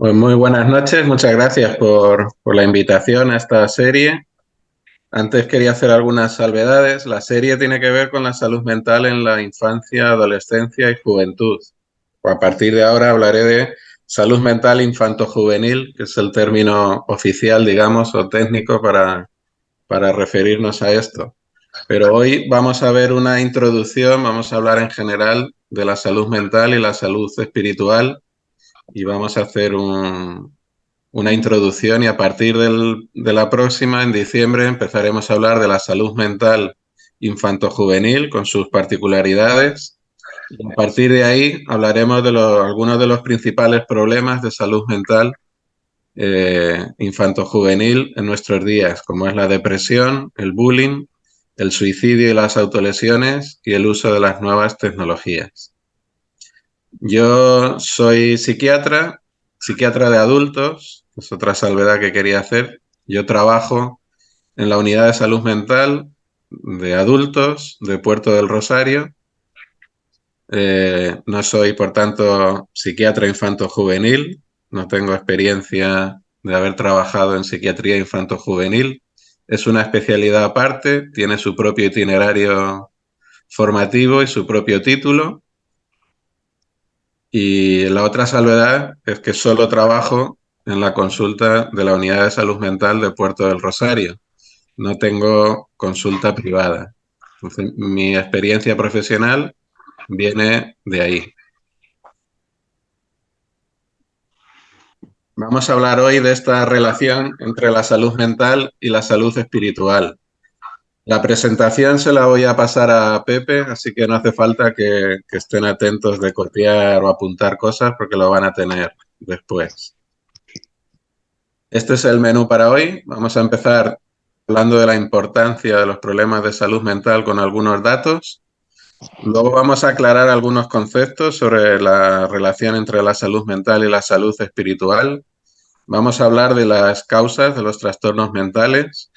Pues muy buenas noches, muchas gracias por la invitación a esta serie. Antes quería hacer algunas salvedades. La serie tiene que ver con la salud mental en la infancia, adolescencia y juventud. A partir de ahora hablaré de salud mental infanto-juvenil, que es el término oficial, digamos, o técnico para referirnos a esto. Pero hoy vamos a ver una introducción, vamos a hablar en general de la salud mental y la salud espiritual y vamos a hacer una introducción y a partir de la próxima, en diciembre, empezaremos a hablar de la salud mental infanto-juvenil con sus particularidades. Y a partir de ahí hablaremos de algunos de los principales problemas de salud mental infanto-juvenil en nuestros días, como es la depresión, el bullying, el suicidio y las autolesiones y el uso de las nuevas tecnologías. Yo soy psiquiatra de adultos, es otra salvedad que quería hacer. Yo trabajo en la unidad de salud mental de adultos de Puerto del Rosario. No soy, por tanto, psiquiatra infanto-juvenil, no tengo experiencia de haber trabajado en psiquiatría infanto-juvenil. Es una especialidad aparte, tiene su propio itinerario formativo y su propio título. Y la otra salvedad es que solo trabajo en la consulta de la Unidad de Salud Mental de Puerto del Rosario. No tengo consulta privada. Entonces, mi experiencia profesional viene de ahí. Vamos a hablar hoy de esta relación entre la salud mental y la salud espiritual. La presentación se la voy a pasar a Pepe, así que no hace falta que estén atentos de copiar o apuntar cosas porque lo van a tener después. Este es el menú para hoy. Vamos a empezar hablando de la importancia de los problemas de salud mental con algunos datos. Luego vamos a aclarar algunos conceptos sobre la relación entre la salud mental y la salud espiritual. Vamos a hablar de las causas de los trastornos mentales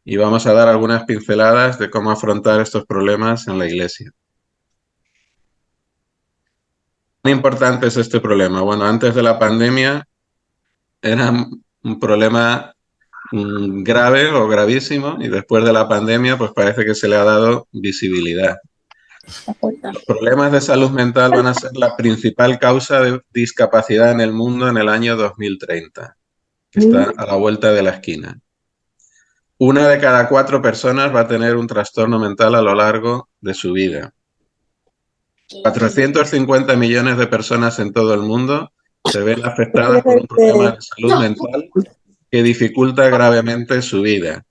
y vamos a dar algunas pinceladas de cómo afrontar estos problemas en la Iglesia. ¿Cuán importante es este problema? Bueno, antes de la pandemia era un problema grave o gravísimo y después de la pandemia pues parece que se le ha dado visibilidad. Los problemas de salud mental van a ser la principal causa de discapacidad en el mundo en el año 2030, que está a la vuelta de la esquina. Una de cada 4 personas va a tener un trastorno mental a lo largo de su vida. 450 millones de personas en todo el mundo se ven afectadas por un problema de salud mental que dificulta gravemente su vida.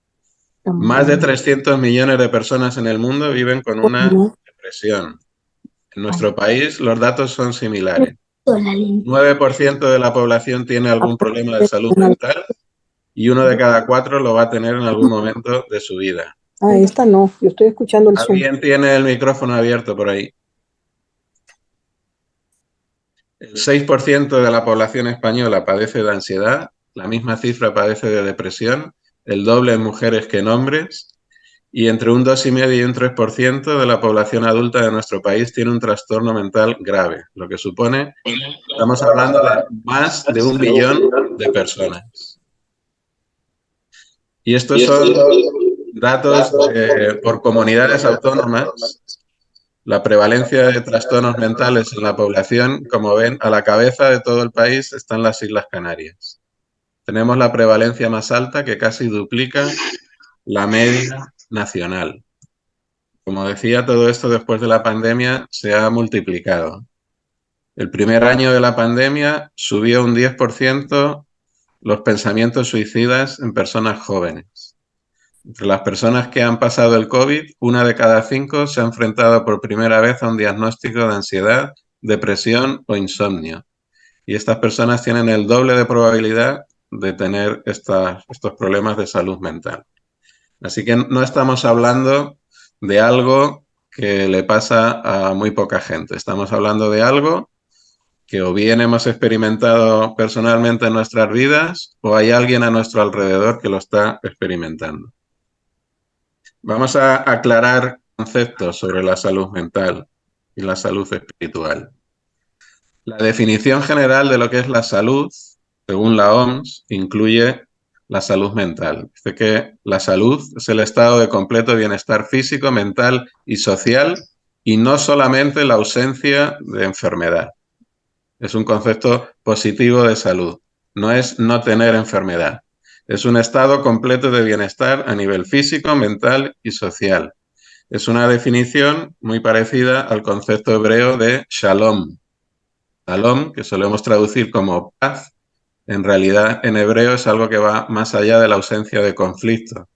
Más de 300 millones de personas en el mundo viven con una depresión. En nuestro país los datos son similares. 9% de la población tiene algún problema de salud mental y uno de cada 4 lo va a tener en algún momento de su vida. Ah, esta no, yo estoy escuchando el Zoom. ¿Alguien tiene el micrófono abierto por ahí? El 6% de la población española padece de ansiedad, la misma cifra padece de depresión, el doble en mujeres que en hombres, y entre un 2,5 y un 3% de la población adulta de nuestro país tiene un trastorno mental grave, lo que supone, estamos hablando de más de 1 millón de personas. Y estos son datos por comunidades autónomas. La prevalencia de trastornos mentales en la población, como ven, a la cabeza de todo el país están las Islas Canarias. Tenemos la prevalencia más alta, que casi duplica la media nacional. Como decía, todo esto después de la pandemia se ha multiplicado. El primer año de la pandemia subió un 10% los pensamientos suicidas en personas jóvenes. Entre las personas que han pasado el COVID, 1 de cada 5 se ha enfrentado por primera vez a un diagnóstico de ansiedad, depresión o insomnio. Y estas personas tienen el doble de probabilidad de tener estos problemas de salud mental. Así que no estamos hablando de algo que le pasa a muy poca gente. Estamos hablando de algo que o bien hemos experimentado personalmente en nuestras vidas o hay alguien a nuestro alrededor que lo está experimentando. Vamos a aclarar conceptos sobre la salud mental y la salud espiritual. La definición general de lo que es la salud según la OMS, incluye la salud mental. Dice que la salud es el estado de completo bienestar físico, mental y social, y no solamente la ausencia de enfermedad. Es un concepto positivo de salud. No es no tener enfermedad. Es un estado completo de bienestar a nivel físico, mental y social. Es una definición muy parecida al concepto hebreo de shalom. Shalom, que solemos traducir como paz, en realidad en hebreo es algo que va más allá de la ausencia de conflicto.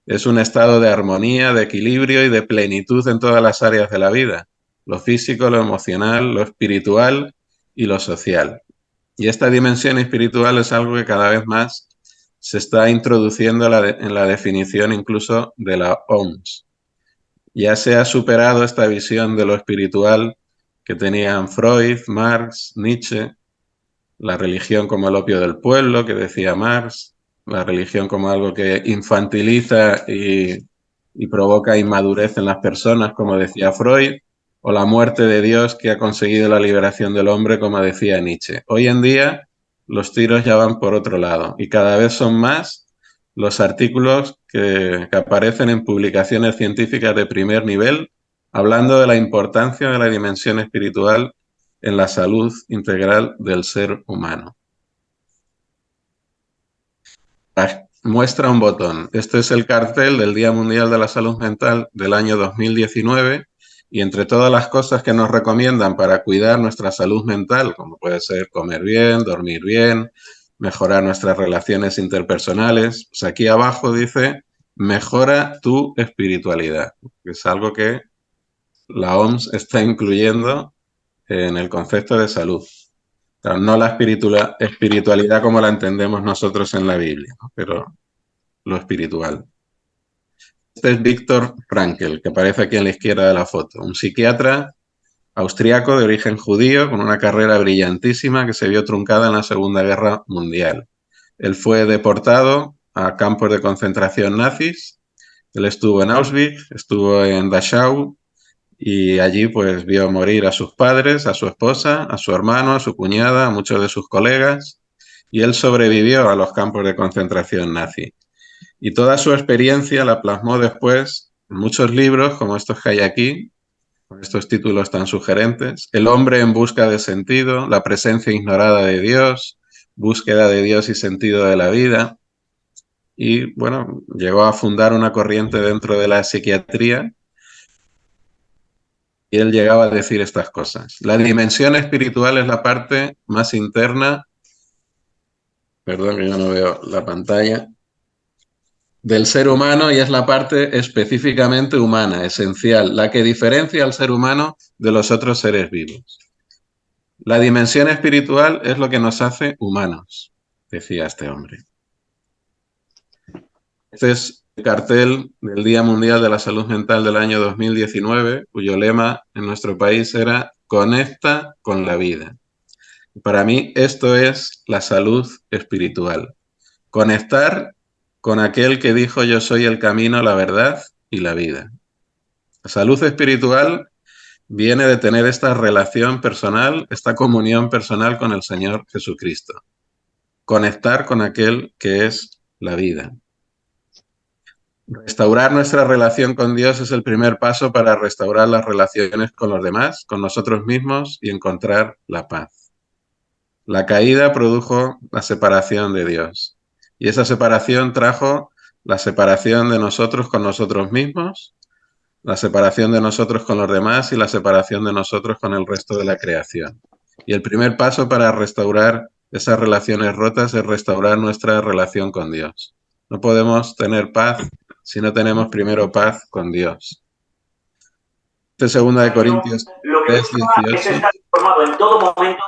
Es un estado de armonía, de equilibrio y de plenitud en todas las áreas de la vida. Lo físico, lo emocional, lo espiritual y lo social. Y esta dimensión espiritual es algo que cada vez más se está introduciendo en la definición incluso de la OMS. Ya se ha superado esta visión de lo espiritual que tenían Freud, Marx, Nietzsche, la religión como el opio del pueblo, que decía Marx, la religión como algo que infantiliza y provoca inmadurez en las personas, como decía Freud, o la muerte de Dios que ha conseguido la liberación del hombre, como decía Nietzsche. Hoy en día los tiros ya van por otro lado y cada vez son más los artículos que aparecen en publicaciones científicas de primer nivel hablando de la importancia de la dimensión espiritual en la salud integral del ser humano. Muestra un botón. Este es el cartel del Día Mundial de la Salud Mental del año 2019 y entre todas las cosas que nos recomiendan para cuidar nuestra salud mental, como puede ser comer bien, dormir bien, mejorar nuestras relaciones interpersonales, pues aquí abajo dice mejora tu espiritualidad, que es algo que la OMS está incluyendo en el concepto de salud. Pero no la espiritualidad como la entendemos nosotros en la Biblia, ¿no? Pero lo espiritual. Este es Viktor Frankl, que aparece aquí en la izquierda de la foto, un psiquiatra austriaco de origen judío con una carrera brillantísima que se vio truncada en la Segunda Guerra Mundial. Él fue deportado a campos de concentración nazis. Él estuvo en Auschwitz, estuvo en Dachau, y allí pues vio morir a sus padres, a su esposa, a su hermano, a su cuñada, a muchos de sus colegas, y él sobrevivió a los campos de concentración nazi. Y toda su experiencia la plasmó después en muchos libros, como estos que hay aquí, con estos títulos tan sugerentes: El hombre en busca de sentido, La presencia ignorada de Dios, Búsqueda de Dios y sentido de la vida. Y bueno, llegó a fundar una corriente dentro de la psiquiatría. Y él llegaba a decir estas cosas. La dimensión espiritual es la parte más interna, perdón que yo no veo la pantalla, del ser humano y es la parte específicamente humana, esencial, la que diferencia al ser humano de los otros seres vivos. La dimensión espiritual es lo que nos hace humanos, decía este hombre. Este es el cartel del Día Mundial de la Salud Mental del año 2019, cuyo lema en nuestro país era Conecta con la vida. Para mí esto es la salud espiritual. Conectar con aquel que dijo yo soy el camino, la verdad y la vida. La salud espiritual viene de tener esta relación personal, esta comunión personal con el Señor Jesucristo. Conectar con aquel que es la vida. Restaurar nuestra relación con Dios es el primer paso para restaurar las relaciones con los demás, con nosotros mismos y encontrar la paz. La caída produjo la separación de Dios y esa separación trajo la separación de nosotros con nosotros mismos, la separación de nosotros con los demás y la separación de nosotros con el resto de la creación. Y el primer paso para restaurar esas relaciones rotas es restaurar nuestra relación con Dios. No podemos tener paz si no tenemos primero paz con Dios. Este 2 Corintios 3:18. En todo momento.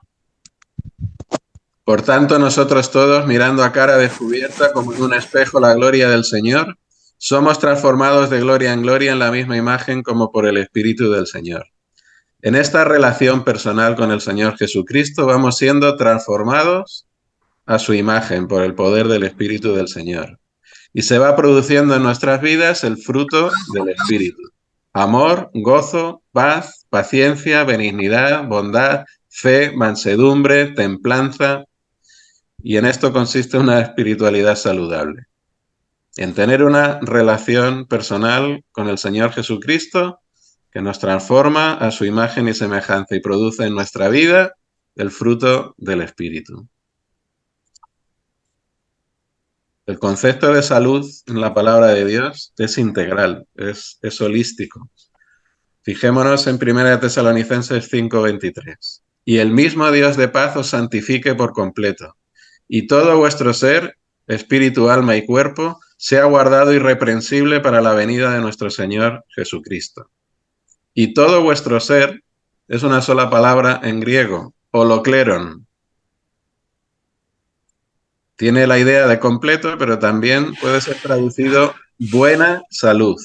Por tanto, nosotros todos, mirando a cara descubierta como en un espejo la gloria del Señor, somos transformados de gloria en gloria en la misma imagen como por el Espíritu del Señor. En esta relación personal con el Señor Jesucristo vamos siendo transformados a su imagen por el poder del Espíritu del Señor. Y se va produciendo en nuestras vidas el fruto del Espíritu. Amor, gozo, paz, paciencia, benignidad, bondad, fe, mansedumbre, templanza. Y en esto consiste una espiritualidad saludable. En tener una relación personal con el Señor Jesucristo que nos transforma a su imagen y semejanza y produce en nuestra vida el fruto del Espíritu. El concepto de salud en la palabra de Dios es integral, es holístico. Fijémonos en 1 Tesalonicenses 5:23. Y el mismo Dios de paz os santifique por completo, y todo vuestro ser, espíritu, alma y cuerpo, sea guardado irreprensible para la venida de nuestro Señor Jesucristo. Y todo vuestro ser es una sola palabra en griego, holokleron. Tiene la idea de completo, pero también puede ser traducido buena salud.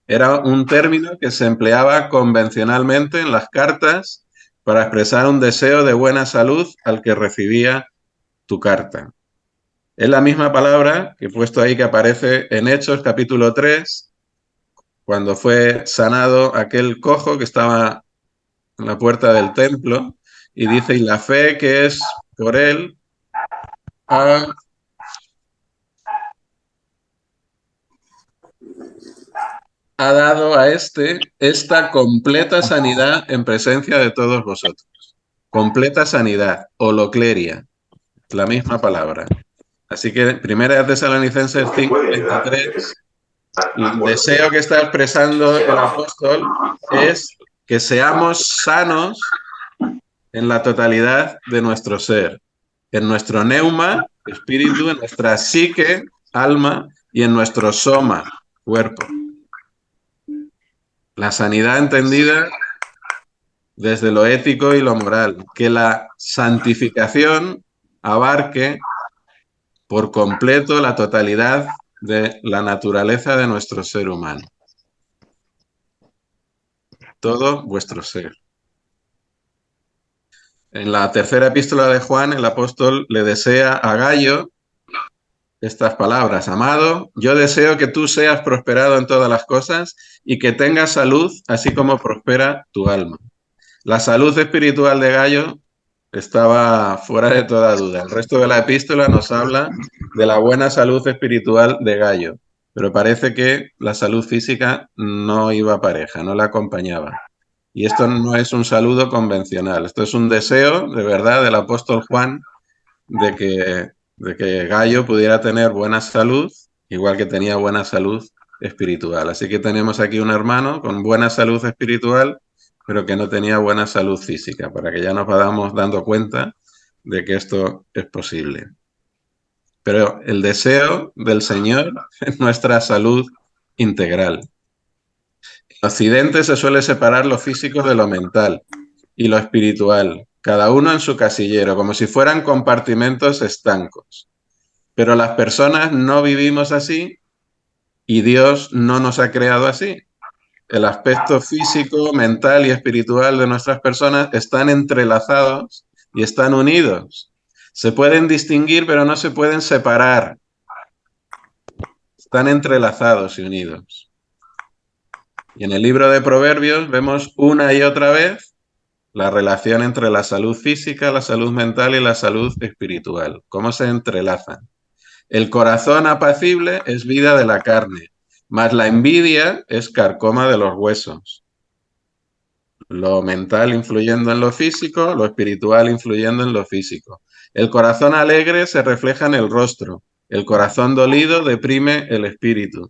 Era un término que se empleaba convencionalmente en las cartas para expresar un deseo de buena salud al que recibía tu carta. Es la misma palabra que he puesto ahí que aparece en Hechos capítulo 3, cuando fue sanado aquel cojo que estaba en la puerta del templo, y dice, y la fe que es por él ha dado a esta completa sanidad en presencia de todos vosotros. Completa sanidad, holocleria, la misma palabra. Así que 1 Tesalonicenses 5:23, el deseo que está expresando el apóstol es que seamos sanos en la totalidad de nuestro ser, en nuestro neuma, espíritu, en nuestra psique, alma, y en nuestro soma, cuerpo. La sanidad entendida desde lo ético y lo moral, que la santificación abarque por completo la totalidad de la naturaleza de nuestro ser humano. Todo vuestro ser. En la tercera epístola de Juan, el apóstol le desea a Gayo estas palabras: amado, yo deseo que tú seas prosperado en todas las cosas y que tengas salud, así como prospera tu alma. La salud espiritual de Gayo estaba fuera de toda duda. El resto de la epístola nos habla de la buena salud espiritual de Gayo, pero parece que la salud física no iba pareja, no la acompañaba. Y esto no es un saludo convencional, esto es un deseo de verdad del apóstol Juan de que Gayo pudiera tener buena salud, igual que tenía buena salud espiritual. Así que tenemos aquí un hermano con buena salud espiritual, pero que no tenía buena salud física, para que ya nos vayamos dando cuenta de que esto es posible. Pero el deseo del Señor es nuestra salud integral. En Occidente se suele separar lo físico de lo mental y lo espiritual, cada uno en su casillero, como si fueran compartimentos estancos. Pero las personas no vivimos así y Dios no nos ha creado así. El aspecto físico, mental y espiritual de nuestras personas están entrelazados y están unidos. Se pueden distinguir, pero no se pueden separar. Están entrelazados y unidos. Y en el libro de Proverbios vemos una y otra vez la relación entre la salud física, la salud mental y la salud espiritual. Cómo se entrelazan. El corazón apacible es vida de la carne, mas la envidia es carcoma de los huesos. Lo mental influyendo en lo físico, lo espiritual influyendo en lo físico. El corazón alegre se refleja en el rostro. El corazón dolido deprime el espíritu.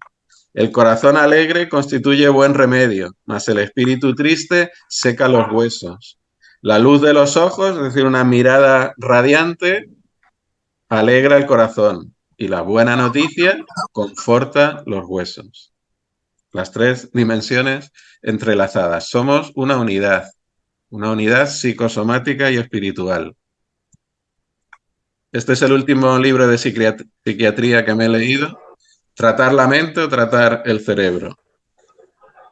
El corazón alegre constituye buen remedio, mas el espíritu triste seca los huesos. La luz de los ojos, es decir, una mirada radiante, alegra el corazón. Y la buena noticia conforta los huesos. Las tres dimensiones entrelazadas. Somos una unidad psicosomática y espiritual. Este es el último libro de psiquiatría que me he leído. Tratar la mente o tratar el cerebro.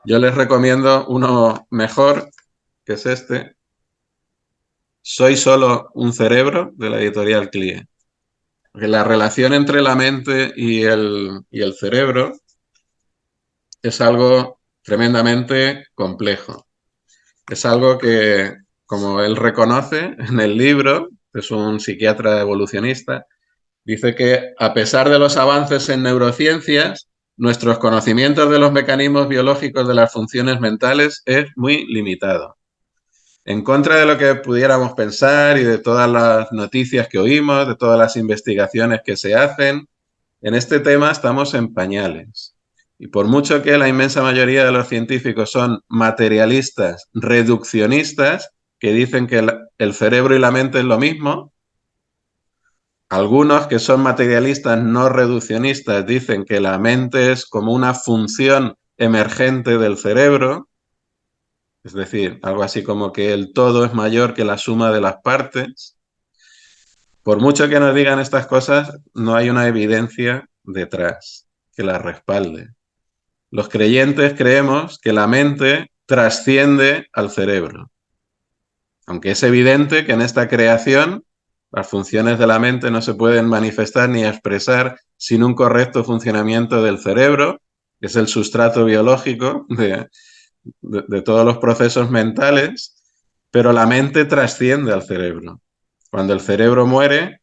Yo les recomiendo uno mejor, que es este. Soy solo un cerebro, de la editorial CLIE. Porque la relación entre la mente y el cerebro es algo tremendamente complejo. Es algo que, como él reconoce en el libro, es un psiquiatra evolucionista, dice que a pesar de los avances en neurociencias, nuestros conocimientos de los mecanismos biológicos de las funciones mentales es muy limitado. En contra de lo que pudiéramos pensar y de todas las noticias que oímos, de todas las investigaciones que se hacen, en este tema estamos en pañales. Y por mucho que la inmensa mayoría de los científicos son materialistas, reduccionistas, que dicen que el cerebro y la mente es lo mismo, algunos que son materialistas no reduccionistas dicen que la mente es como una función emergente del cerebro, es decir, algo así como que el todo es mayor que la suma de las partes. Por mucho que nos digan estas cosas, no hay una evidencia detrás que las respalde. Los creyentes creemos que la mente trasciende al cerebro, aunque es evidente que en esta creación las funciones de la mente no se pueden manifestar ni expresar sin un correcto funcionamiento del cerebro, que es el sustrato biológico de todos los procesos mentales, pero la mente trasciende al cerebro. Cuando el cerebro muere,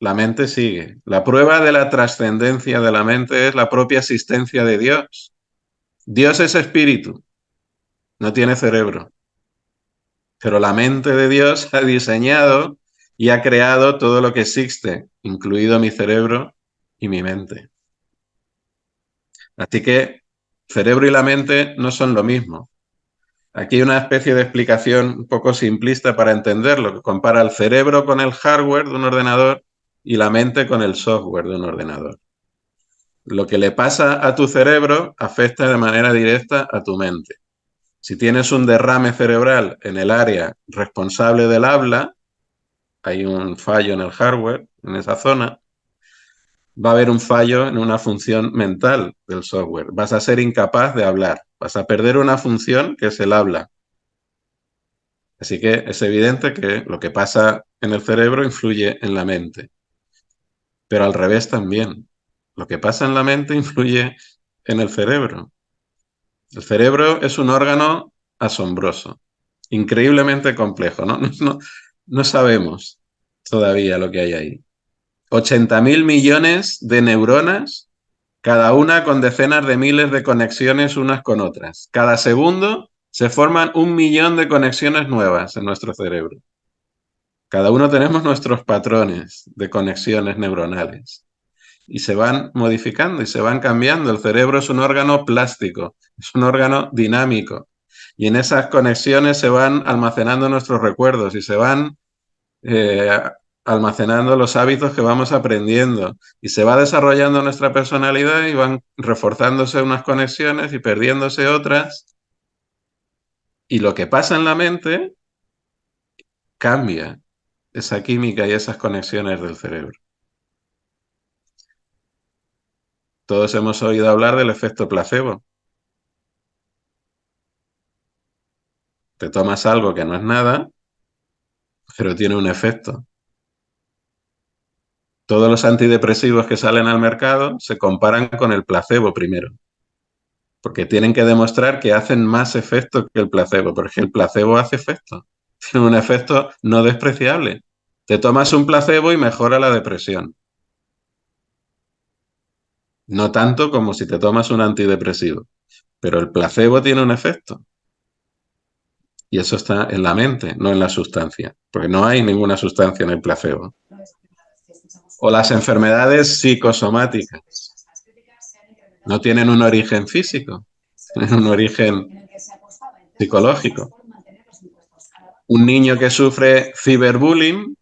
la mente sigue. La prueba de la trascendencia de la mente es la propia existencia de Dios. Dios es espíritu, no tiene cerebro, pero la mente de Dios ha diseñado y ha creado todo lo que existe, incluido mi cerebro y mi mente. Así que cerebro y la mente no son lo mismo. Aquí hay una especie de explicación un poco simplista para entenderlo, que compara el cerebro con el hardware de un ordenador y la mente con el software de un ordenador. Lo que le pasa a tu cerebro afecta de manera directa a tu mente. Si tienes un derrame cerebral en el área responsable del habla, hay un fallo en el hardware, en esa zona, va a haber un fallo en una función mental del software. Vas a ser incapaz de hablar, vas a perder una función que es el habla. Así que es evidente que lo que pasa en el cerebro influye en la mente, pero al revés también. Lo que pasa en la mente influye en el cerebro. El cerebro es un órgano asombroso, increíblemente complejo, ¿no? No sabemos todavía lo que hay ahí. 80.000 millones de neuronas, cada una con decenas de miles de conexiones unas con otras. Cada segundo se forman 1 millón de conexiones nuevas en nuestro cerebro. Cada uno tenemos nuestros patrones de conexiones neuronales y se van modificando y se van cambiando. El cerebro es un órgano plástico, es un órgano dinámico y en esas conexiones se van almacenando nuestros recuerdos y se van eh, almacenando los hábitos que vamos aprendiendo y se va desarrollando nuestra personalidad y van reforzándose unas conexiones y perdiéndose otras. Y lo que pasa en la mente cambia esa química y esas conexiones del cerebro. Todos hemos oído hablar del efecto placebo. Te tomas algo que no es nada, pero tiene un efecto. Todos los antidepresivos que salen al mercado se comparan con el placebo primero, porque tienen que demostrar que hacen más efecto que el placebo, porque el placebo hace efecto. Tiene un efecto no despreciable. Te tomas un placebo y mejora la depresión. No tanto como si te tomas un antidepresivo, pero el placebo tiene un efecto. Y eso está en la mente, no en la sustancia, porque no hay ninguna sustancia en el placebo. O las enfermedades psicosomáticas no tienen un origen físico, tienen un origen psicológico. Un niño que sufre ciberbullying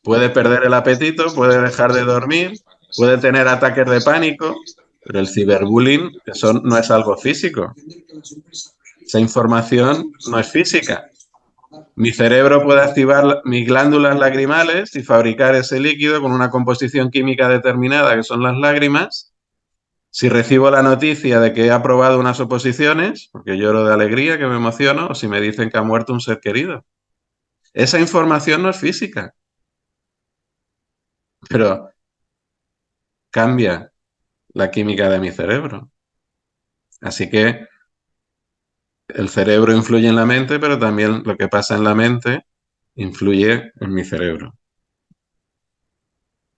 puede perder el apetito, puede dejar de dormir, puede tener ataques de pánico, pero el ciberbullying, eso no es algo físico. Esa información no es física. Mi cerebro puede activar mis glándulas lagrimales y fabricar ese líquido con una composición química determinada, que son las lágrimas. Si recibo la noticia de que he aprobado unas oposiciones, porque lloro de alegría, que me emociono, o si me dicen que ha muerto un ser querido. Esa información no es física, pero cambia la química de mi cerebro. Así que el cerebro influye en la mente, pero también lo que pasa en la mente influye en mi cerebro.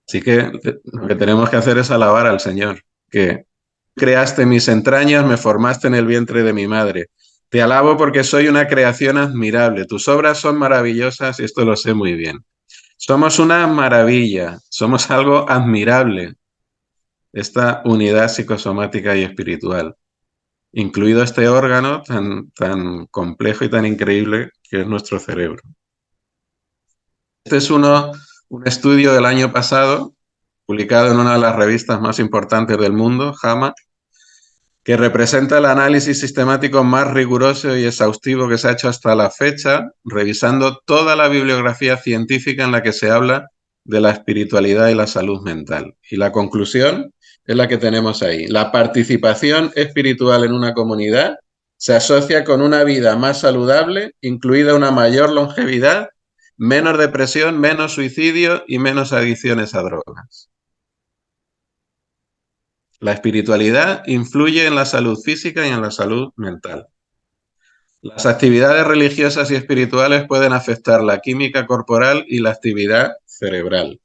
Así que lo que tenemos que hacer es alabar al Señor, que creaste mis entrañas, me formaste en el vientre de mi madre. Te alabo porque soy una creación admirable. Tus obras son maravillosas y esto lo sé muy bien. Somos una maravilla, somos algo admirable, esta unidad psicosomática y espiritual, incluido este órgano tan complejo y tan increíble que es nuestro cerebro. Este es un estudio del año pasado, publicado en una de las revistas más importantes del mundo, JAMA, que representa el análisis sistemático más riguroso y exhaustivo que se ha hecho hasta la fecha, revisando toda la bibliografía científica en la que se habla de la espiritualidad y la salud mental. Y la conclusión es la que tenemos ahí. La participación espiritual en una comunidad se asocia con una vida más saludable, incluida una mayor longevidad, menos depresión, menos suicidio y menos adicciones a drogas. La espiritualidad influye en la salud física y en la salud mental. Las actividades religiosas y espirituales pueden afectar la química corporal y la actividad cerebral.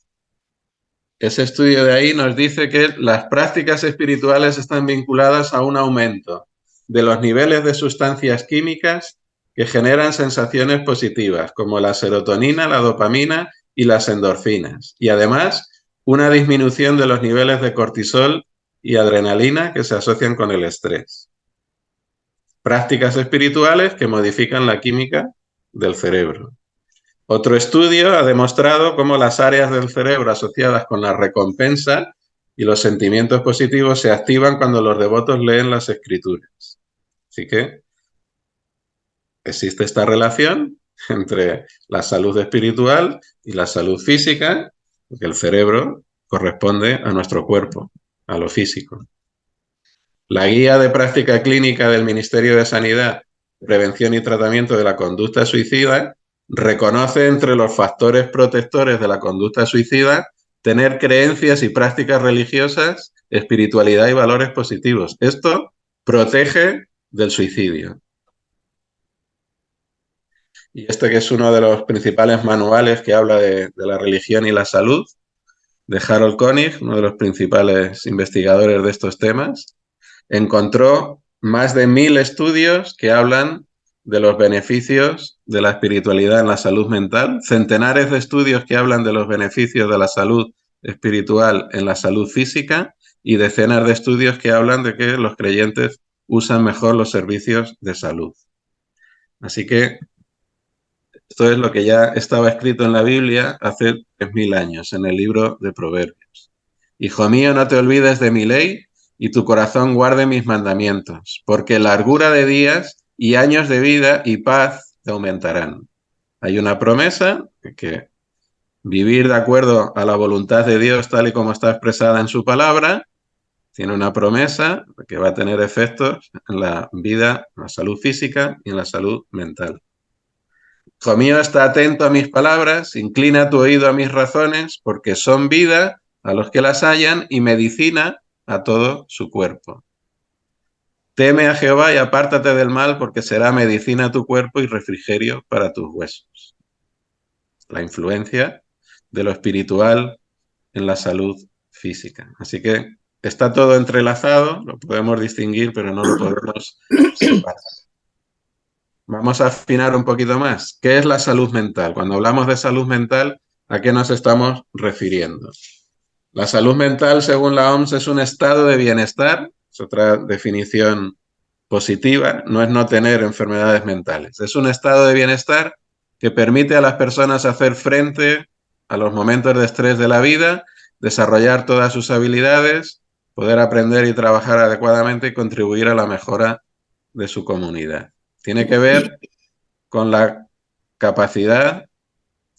Ese estudio de ahí nos dice que las prácticas espirituales están vinculadas a un aumento de los niveles de sustancias químicas que generan sensaciones positivas, como la serotonina, la dopamina y las endorfinas. Y además, una disminución de los niveles de cortisol y adrenalina que se asocian con el estrés. Prácticas espirituales que modifican la química del cerebro. Otro estudio ha demostrado cómo las áreas del cerebro asociadas con la recompensa y los sentimientos positivos se activan cuando los devotos leen las escrituras. Así que existe esta relación entre la salud espiritual y la salud física, porque el cerebro corresponde a nuestro cuerpo, a lo físico. La guía de práctica clínica del Ministerio de Sanidad, Prevención y Tratamiento de la Conducta Suicida reconoce entre los factores protectores de la conducta suicida tener creencias y prácticas religiosas, espiritualidad y valores positivos. Esto protege del suicidio. Y este que es uno de los principales manuales que habla de la religión y la salud, de Harold Koenig, uno de los principales investigadores de estos temas, encontró más de 1000 estudios que hablan de los beneficios de la espiritualidad en la salud mental, centenares de estudios que hablan de los beneficios de la salud espiritual en la salud física y decenas de estudios que hablan de que los creyentes usan mejor los servicios de salud. Así que esto es lo que ya estaba escrito en la Biblia hace 3000 años, en el libro de Proverbios. Hijo mío, no te olvides de mi ley y tu corazón guarde mis mandamientos, porque largura de días y años de vida y paz te aumentarán. Hay una promesa que vivir de acuerdo a la voluntad de Dios tal y como está expresada en su palabra, tiene una promesa que va a tener efectos en la vida, en la salud física y en la salud mental. Hijo mío, está atento a mis palabras, inclina tu oído a mis razones, porque son vida a los que las hallan y medicina a todo su cuerpo. Teme a Jehová y apártate del mal, porque será medicina a tu cuerpo y refrigerio para tus huesos. La influencia de lo espiritual en la salud física. Así que está todo entrelazado, lo podemos distinguir, pero no lo podemos separar. Vamos a afinar un poquito más. ¿Qué es la salud mental? Cuando hablamos de salud mental, ¿a qué nos estamos refiriendo? La salud mental, según la OMS, es un estado de bienestar, es otra definición positiva, no es no tener enfermedades mentales. Es un estado de bienestar que permite a las personas hacer frente a los momentos de estrés de la vida, desarrollar todas sus habilidades, poder aprender y trabajar adecuadamente y contribuir a la mejora de su comunidad. Tiene que ver con la capacidad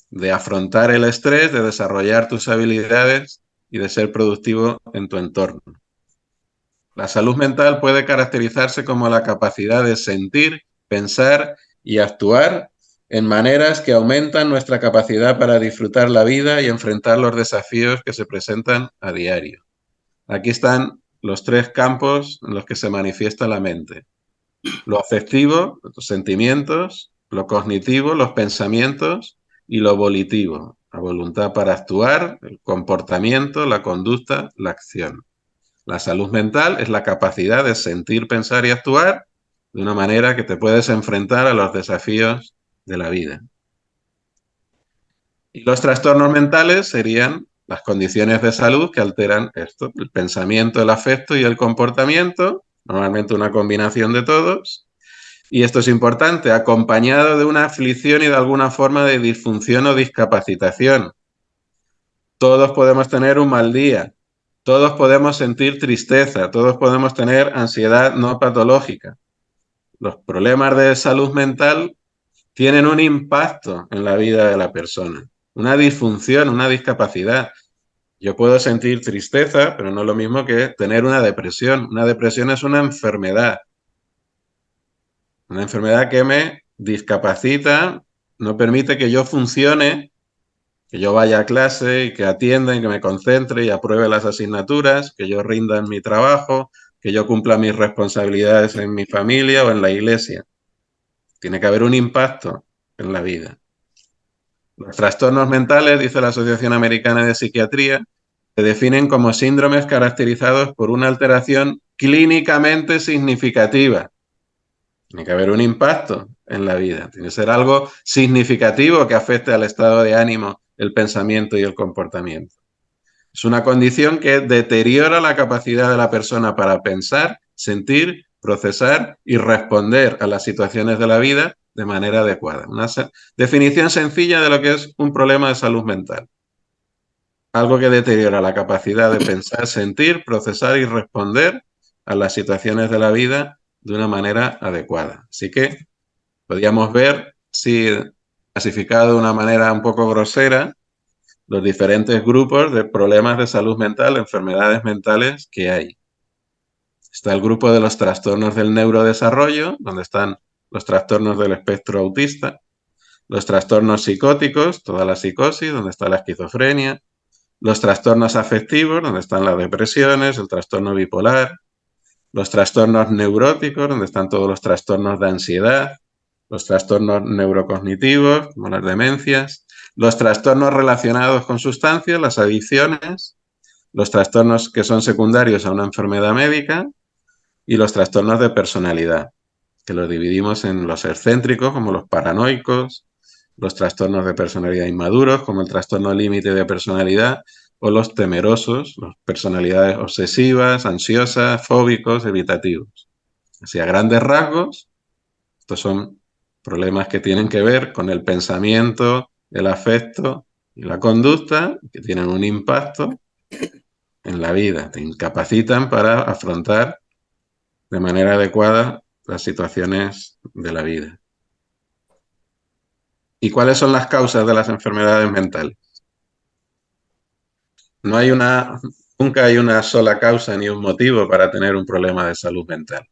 de afrontar el estrés, de desarrollar tus habilidades y de ser productivo en tu entorno. La salud mental puede caracterizarse como la capacidad de sentir, pensar y actuar en maneras que aumentan nuestra capacidad para disfrutar la vida y enfrentar los desafíos que se presentan a diario. Aquí están los 3 campos en los que se manifiesta la mente. Lo afectivo, los sentimientos, lo cognitivo, los pensamientos, y lo volitivo, la voluntad para actuar, el comportamiento, la conducta, la acción. La salud mental es la capacidad de sentir, pensar y actuar de una manera que te puedes enfrentar a los desafíos de la vida. Y los trastornos mentales serían las condiciones de salud que alteran esto, el pensamiento, el afecto y el comportamiento, normalmente una combinación de todos. Y esto es importante, acompañado de una aflicción y de alguna forma de disfunción o discapacitación. Todos podemos tener un mal día, todos podemos sentir tristeza, todos podemos tener ansiedad no patológica. Los problemas de salud mental tienen un impacto en la vida de la persona, una disfunción, una discapacidad. Yo puedo sentir tristeza, pero no es lo mismo que tener una depresión. Una depresión es una enfermedad que me discapacita, no permite que yo funcione, que yo vaya a clase y que atienda y que me concentre y apruebe las asignaturas, que yo rinda en mi trabajo, que yo cumpla mis responsabilidades en mi familia o en la iglesia. Tiene que haber un impacto en la vida. Los trastornos mentales, dice la Asociación Americana de Psiquiatría, se definen como síndromes caracterizados por una alteración clínicamente significativa. Tiene que haber un impacto en la vida, tiene que ser algo significativo que afecte al estado de ánimo, el pensamiento y el comportamiento. Es una condición que deteriora la capacidad de la persona para pensar, sentir, procesar y responder a las situaciones de la vida de manera adecuada. Una definición sencilla de lo que es un problema de salud mental. Algo que deteriora la capacidad de pensar, sentir, procesar y responder a las situaciones de la vida de una manera adecuada. Así que podríamos ver, si clasificado de una manera un poco grosera, los diferentes grupos de problemas de salud mental, enfermedades mentales que hay. Está el grupo de los trastornos del neurodesarrollo, donde están los trastornos del espectro autista, los trastornos psicóticos, toda la psicosis, donde está la esquizofrenia, los trastornos afectivos, donde están las depresiones, el trastorno bipolar, los trastornos neuróticos, donde están todos los trastornos de ansiedad, los trastornos neurocognitivos, como las demencias, los trastornos relacionados con sustancias, las adicciones, los trastornos que son secundarios a una enfermedad médica y los trastornos de personalidad, que los dividimos en los excéntricos, como los paranoicos, los trastornos de personalidad inmaduros, como el trastorno límite de personalidad, o los temerosos, las personalidades obsesivas, ansiosas, fóbicos, evitativos. Así, a grandes rasgos, estos son problemas que tienen que ver con el pensamiento, el afecto y la conducta, que tienen un impacto en la vida, te incapacitan para afrontar de manera adecuada las situaciones de la vida. ¿Y cuáles son las causas de las enfermedades mentales? Nunca hay una sola causa ni un motivo para tener un problema de salud mental.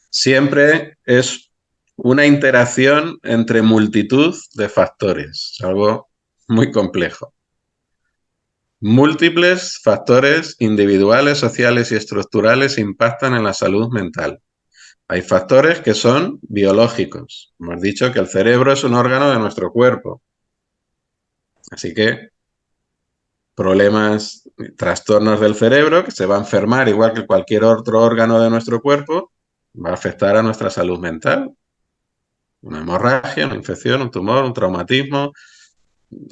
Siempre es una interacción entre multitud de factores, algo muy complejo. Múltiples factores individuales, sociales y estructurales impactan en la salud mental. Hay factores que son biológicos. Hemos dicho que el cerebro es un órgano de nuestro cuerpo. Así que problemas, trastornos del cerebro, que se va a enfermar igual que cualquier otro órgano de nuestro cuerpo, va a afectar a nuestra salud mental. Una hemorragia, una infección, un tumor, un traumatismo,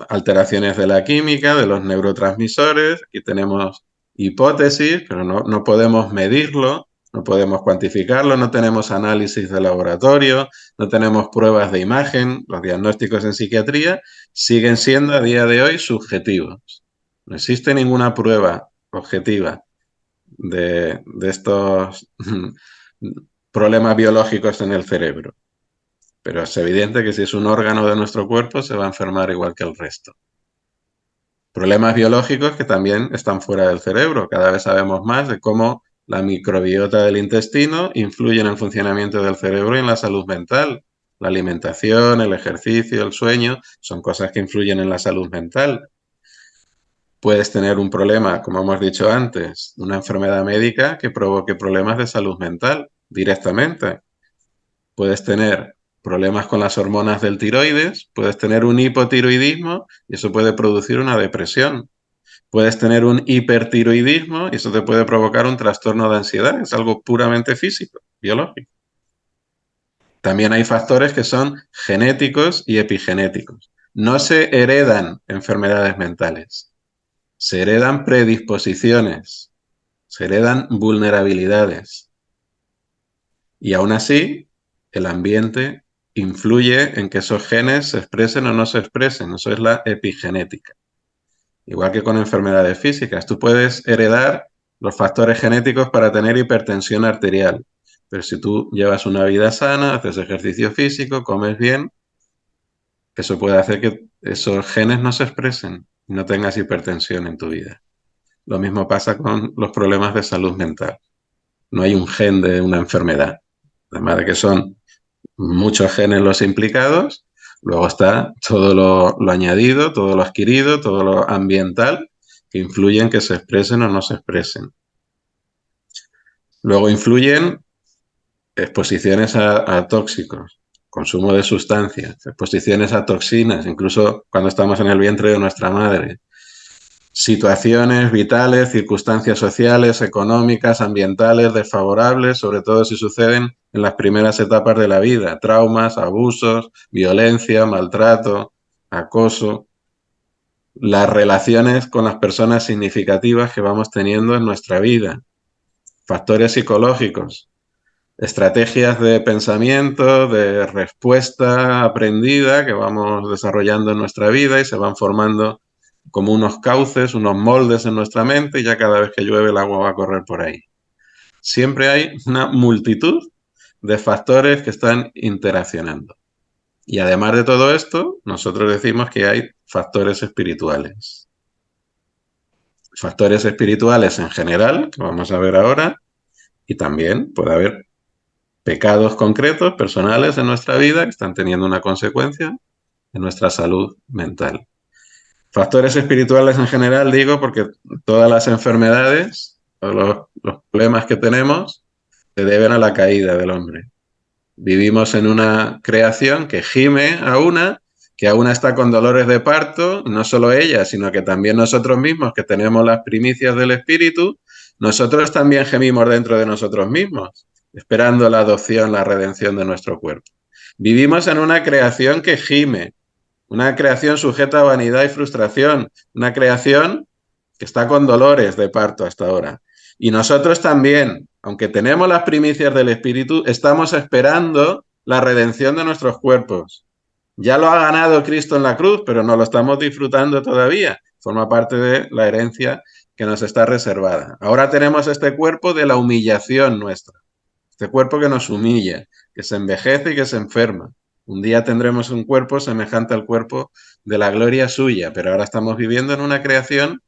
alteraciones de la química, de los neurotransmisores. Aquí tenemos hipótesis, pero no podemos medirlo, no podemos cuantificarlo, no tenemos análisis de laboratorio, no tenemos pruebas de imagen. Los diagnósticos en psiquiatría siguen siendo a día de hoy subjetivos. No existe ninguna prueba objetiva de estos problemas biológicos en el cerebro. Pero es evidente que si es un órgano de nuestro cuerpo se va a enfermar igual que el resto. Problemas biológicos que también están fuera del cerebro. Cada vez sabemos más de cómo la microbiota del intestino influye en el funcionamiento del cerebro y en la salud mental. La alimentación, el ejercicio, el sueño, son cosas que influyen en la salud mental. Puedes tener un problema, como hemos dicho antes, una enfermedad médica que provoque problemas de salud mental directamente. Puedes tener problemas con las hormonas del tiroides, puedes tener un hipotiroidismo y eso puede producir una depresión. Puedes tener un hipertiroidismo y eso te puede provocar un trastorno de ansiedad. Es algo puramente físico, biológico. También hay factores que son genéticos y epigenéticos. No se heredan enfermedades mentales, se heredan predisposiciones, se heredan vulnerabilidades. Y aún así, el ambiente influye en que esos genes se expresen o no se expresen. Eso es la epigenética. Igual que con enfermedades físicas, tú puedes heredar los factores genéticos para tener hipertensión arterial. Pero si tú llevas una vida sana, haces ejercicio físico, comes bien, eso puede hacer que esos genes no se expresen y no tengas hipertensión en tu vida. Lo mismo pasa con los problemas de salud mental. No hay un gen de una enfermedad. Además de que son muchos genes los implicados, luego está todo lo añadido, todo lo adquirido, todo lo ambiental, que influye en que se expresen o no se expresen. Luego influyen exposiciones a tóxicos, consumo de sustancias, exposiciones a toxinas, incluso cuando estamos en el vientre de nuestra madre. Situaciones vitales, circunstancias sociales, económicas, ambientales, desfavorables, sobre todo si suceden en las primeras etapas de la vida. Traumas, abusos, violencia, maltrato, acoso. Las relaciones con las personas significativas que vamos teniendo en nuestra vida. Factores psicológicos. Estrategias de pensamiento, de respuesta aprendida que vamos desarrollando en nuestra vida y se van formando como unos cauces, unos moldes en nuestra mente y ya cada vez que llueve el agua va a correr por ahí. Siempre hay una multitud de factores que están interaccionando. Y además de todo esto, nosotros decimos que hay factores espirituales. Factores espirituales en general, que vamos a ver ahora, y también puede haber pecados concretos, personales en nuestra vida que están teniendo una consecuencia en nuestra salud mental. Factores espirituales en general, digo, porque todas las enfermedades, todos los problemas que tenemos, se deben a la caída del hombre. Vivimos en una creación que gime que a una está con dolores de parto, no solo ella, sino que también nosotros mismos, que tenemos las primicias del espíritu, nosotros también gemimos dentro de nosotros mismos, esperando la adopción, la redención de nuestro cuerpo. Vivimos en una creación que gime, una creación sujeta a vanidad y frustración, una creación que está con dolores de parto hasta ahora. Y nosotros también, aunque tenemos las primicias del Espíritu, estamos esperando la redención de nuestros cuerpos. Ya lo ha ganado Cristo en la cruz, pero no lo estamos disfrutando todavía. Forma parte de la herencia que nos está reservada. Ahora tenemos este cuerpo de la humillación nuestra. Este cuerpo que nos humilla, que se envejece y que se enferma. Un día tendremos un cuerpo semejante al cuerpo de la gloria suya, pero ahora estamos viviendo en una creación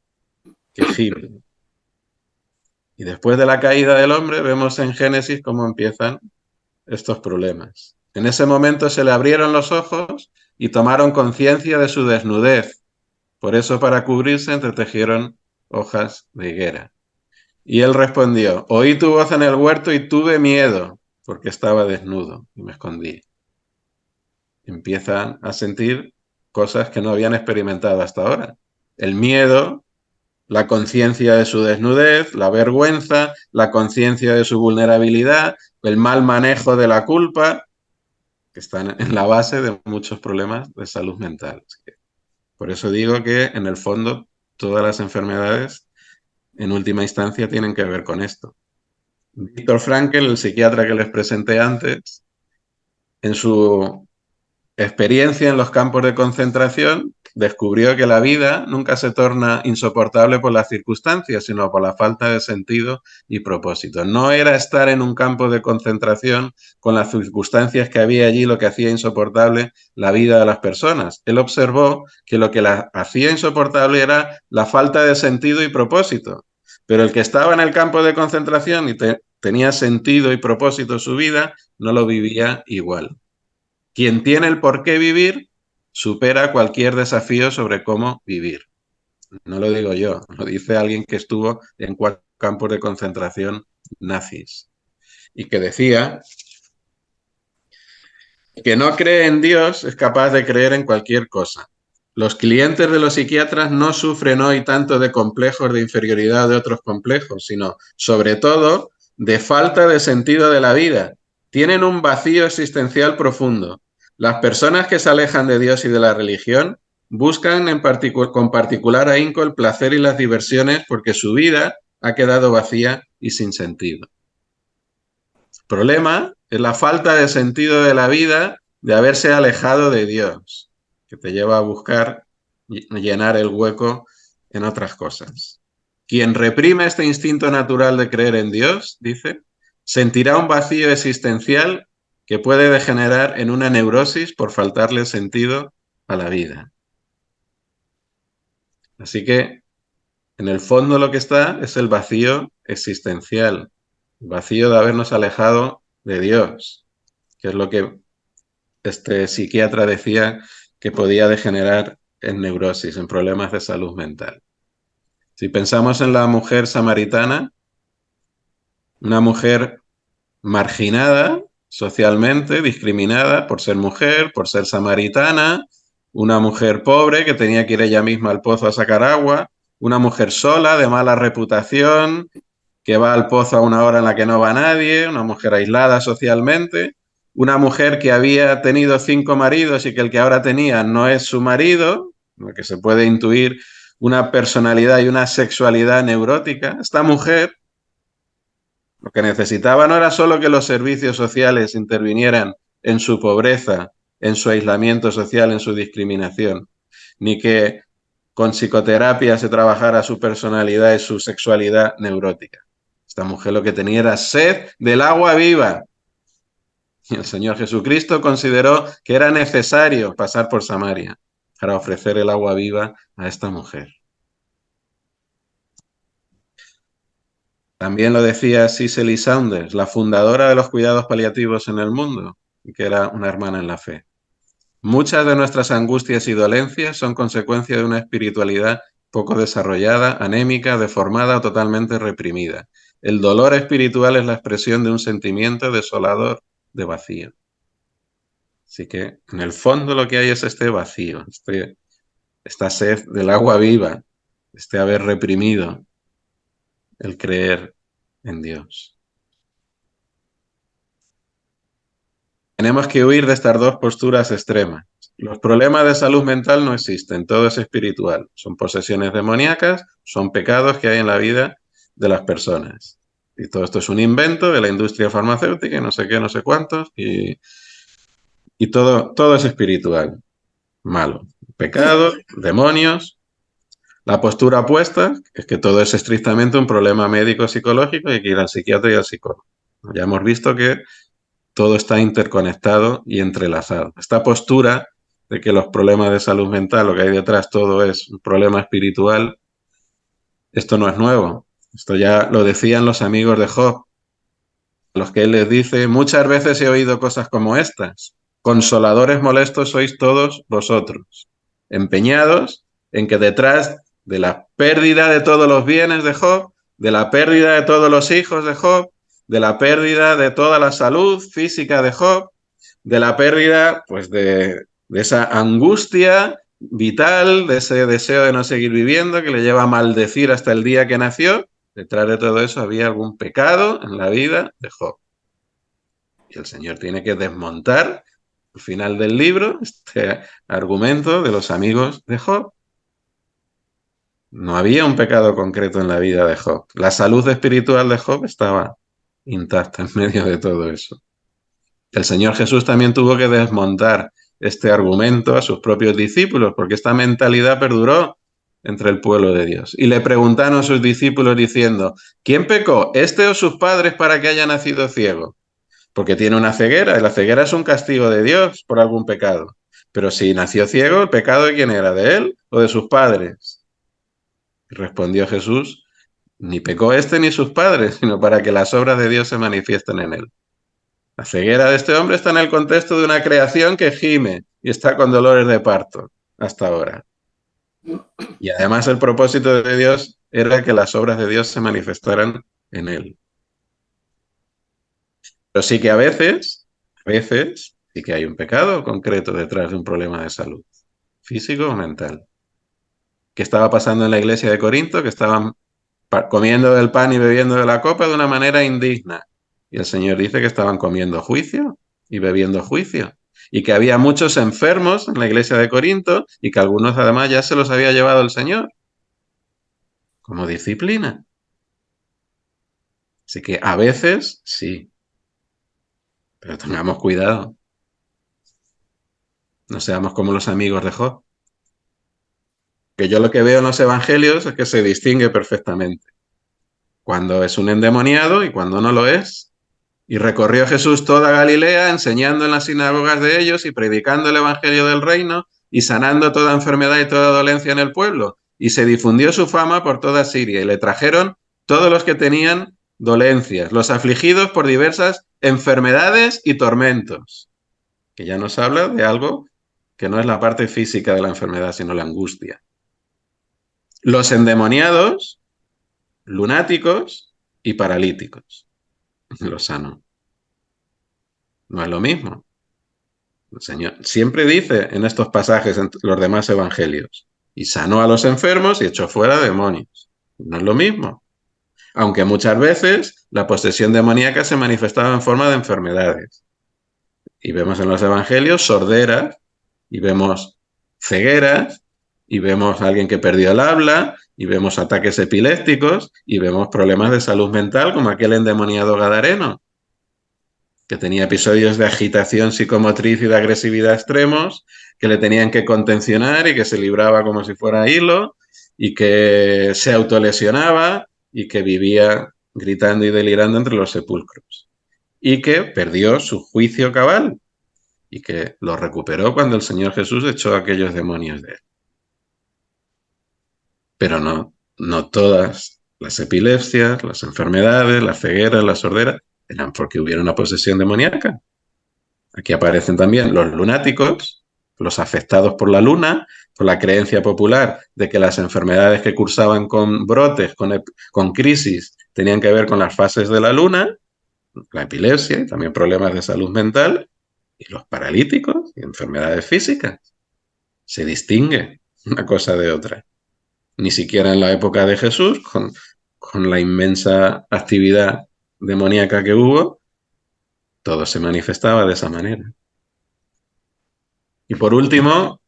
que gime. Y después de la caída del hombre, vemos en Génesis cómo empiezan estos problemas. En ese momento se le abrieron los ojos y tomaron conciencia de su desnudez. Por eso, para cubrirse, entretejieron hojas de higuera. Y él respondió: oí tu voz en el huerto y tuve miedo, porque estaba desnudo y me escondí. Empiezan a sentir cosas que no habían experimentado hasta ahora. El miedo, la conciencia de su desnudez, la vergüenza, la conciencia de su vulnerabilidad, el mal manejo de la culpa, que están en la base de muchos problemas de salud mental. Por eso digo que, en el fondo, todas las enfermedades, en última instancia, tienen que ver con esto. Víctor Frankl, el psiquiatra que les presenté antes, en su experiencia en los campos de concentración, descubrió que la vida nunca se torna insoportable por las circunstancias, sino por la falta de sentido y propósito. No era estar en un campo de concentración con las circunstancias que había allí lo que hacía insoportable la vida de las personas. Él observó que lo que la hacía insoportable era la falta de sentido y propósito. Pero el que estaba en el campo de concentración y tenía sentido y propósito su vida, no lo vivía igual. Quien tiene el por qué vivir supera cualquier desafío sobre cómo vivir. No lo digo yo, lo dice alguien que estuvo en 4 campos de concentración nazis y que decía El que no cree en Dios es capaz de creer en cualquier cosa. Los clientes de los psiquiatras no sufren hoy tanto de complejos de inferioridad o de otros complejos, sino sobre todo de falta de sentido de la vida. Tienen un vacío existencial profundo. Las personas que se alejan de Dios y de la religión buscan con particular ahínco el placer y las diversiones porque su vida ha quedado vacía y sin sentido. El problema es la falta de sentido de la vida de haberse alejado de Dios, que te lleva a buscar llenar el hueco en otras cosas. Quien reprime este instinto natural de creer en Dios, dice, sentirá un vacío existencial que puede degenerar en una neurosis por faltarle sentido a la vida. Así que, en el fondo lo que está es el vacío existencial, el vacío de habernos alejado de Dios, que es lo que este psiquiatra decía que podía degenerar en neurosis, en problemas de salud mental. Si pensamos en la mujer samaritana, una mujer marginada socialmente, discriminada por ser mujer, por ser samaritana, una mujer pobre que tenía que ir ella misma al pozo a sacar agua, una mujer sola, de mala reputación, que va al pozo a una hora en la que no va nadie, una mujer aislada socialmente, una mujer que había tenido 5 maridos y que el que ahora tenía no es su marido, lo que se puede intuir una personalidad y una sexualidad neurótica. Esta mujer lo que necesitaba no era solo que los servicios sociales intervinieran en su pobreza, en su aislamiento social, en su discriminación, ni que con psicoterapia se trabajara su personalidad y su sexualidad neurótica. Esta mujer lo que tenía era sed del agua viva. Y el Señor Jesucristo consideró que era necesario pasar por Samaria para ofrecer el agua viva a esta mujer. También lo decía Cicely Saunders, la fundadora de los cuidados paliativos en el mundo, que era una hermana en la fe. Muchas de nuestras angustias y dolencias son consecuencia de una espiritualidad poco desarrollada, anémica, deformada o totalmente reprimida. El dolor espiritual es la expresión de un sentimiento desolador de vacío. Así que en el fondo lo que hay es este vacío, esta sed del agua viva, este haber reprimido el creer en Dios. Tenemos que huir de estas dos posturas extremas. Los problemas de salud mental no existen, todo es espiritual. Son posesiones demoníacas, son pecados que hay en la vida de las personas. Y todo esto es un invento de la industria farmacéutica, no sé qué, no sé cuántos, y todo es espiritual, malo. Pecado, demonios. La postura opuesta es que todo es estrictamente un problema médico-psicológico y hay que ir al psiquiatra y al psicólogo. Ya hemos visto que todo está interconectado y entrelazado. Esta postura de que los problemas de salud mental, lo que hay detrás, todo es un problema espiritual, esto no es nuevo. Esto ya lo decían los amigos de Job, a los que él les dice, muchas veces he oído cosas como estas. Consoladores molestos sois todos vosotros, empeñados en que detrás de la pérdida de todos los bienes de Job, de la pérdida de todos los hijos de Job, de la pérdida de toda la salud física de Job, de la pérdida pues de esa angustia vital, de ese deseo de no seguir viviendo que le lleva a maldecir hasta el día que nació, detrás de todo eso había algún pecado en la vida de Job. Y el Señor tiene que desmontar al final del libro este argumento de los amigos de Job. No había un pecado concreto en la vida de Job. La salud espiritual de Job estaba intacta en medio de todo eso. El Señor Jesús también tuvo que desmontar este argumento a sus propios discípulos, porque esta mentalidad perduró entre el pueblo de Dios. Y le preguntaron a sus discípulos diciendo, ¿quién pecó, este o sus padres para que haya nacido ciego? Porque tiene una ceguera, y la ceguera es un castigo de Dios por algún pecado. Pero si nació ciego, ¿el pecado de quién era? ¿De él o de sus padres? Y respondió Jesús, ni pecó este ni sus padres, sino para que las obras de Dios se manifiesten en él. La ceguera de este hombre está en el contexto de una creación que gime y está con dolores de parto hasta ahora. Y además el propósito de Dios era que las obras de Dios se manifestaran en él. Pero sí que a veces, Sí que hay un pecado concreto detrás de un problema de salud, físico o mental. ¿Qué estaba pasando en la iglesia de Corinto? Que estaban comiendo del pan y bebiendo de la copa de una manera indigna. Y el Señor dice que estaban comiendo juicio y bebiendo juicio. Y que había muchos enfermos en la iglesia de Corinto y que algunos además ya se los había llevado el Señor como disciplina. Así que a veces sí, pero tengamos cuidado. No seamos como los amigos de Job. Que yo lo que veo en los evangelios es que se distingue perfectamente cuando es un endemoniado y cuando no lo es. Y recorrió Jesús toda Galilea, enseñando en las sinagogas de ellos y predicando el evangelio del reino y sanando toda enfermedad y toda dolencia en el pueblo. Y se difundió su fama por toda Siria y le trajeron todos los que tenían dolencias, los afligidos por diversas enfermedades y tormentos. Que ya nos habla de algo que no es la parte física de la enfermedad, sino la angustia. Los endemoniados, lunáticos y paralíticos. Los sanó. No es lo mismo. El Señor siempre dice en estos pasajes, en los demás evangelios, y sanó a los enfermos y echó fuera demonios. No es lo mismo. Aunque muchas veces la posesión demoníaca se manifestaba en forma de enfermedades. Y vemos en los evangelios sorderas, y vemos cegueras, y vemos a alguien que perdió el habla, y vemos ataques epilépticos, y vemos problemas de salud mental como aquel endemoniado gadareno, que tenía episodios de agitación psicomotriz y de agresividad extremos, que le tenían que contencionar y que se libraba como si fuera hilo, y que se autolesionaba y que vivía gritando y delirando entre los sepulcros. Y que perdió su juicio cabal y que lo recuperó cuando el Señor Jesús echó a aquellos demonios de él. Pero no todas las epilepsias, las enfermedades, las cegueras, las sorderas, eran porque hubiera una posesión demoníaca. Aquí aparecen también los lunáticos, los afectados por la luna, por la creencia popular de que las enfermedades que cursaban con brotes, con crisis, tenían que ver con las fases de la luna, la epilepsia y también problemas de salud mental, y los paralíticos y enfermedades físicas. Se distingue una cosa de otra. Ni siquiera en la época de Jesús, con la inmensa actividad demoníaca que hubo, todo se manifestaba de esa manera. Y por último,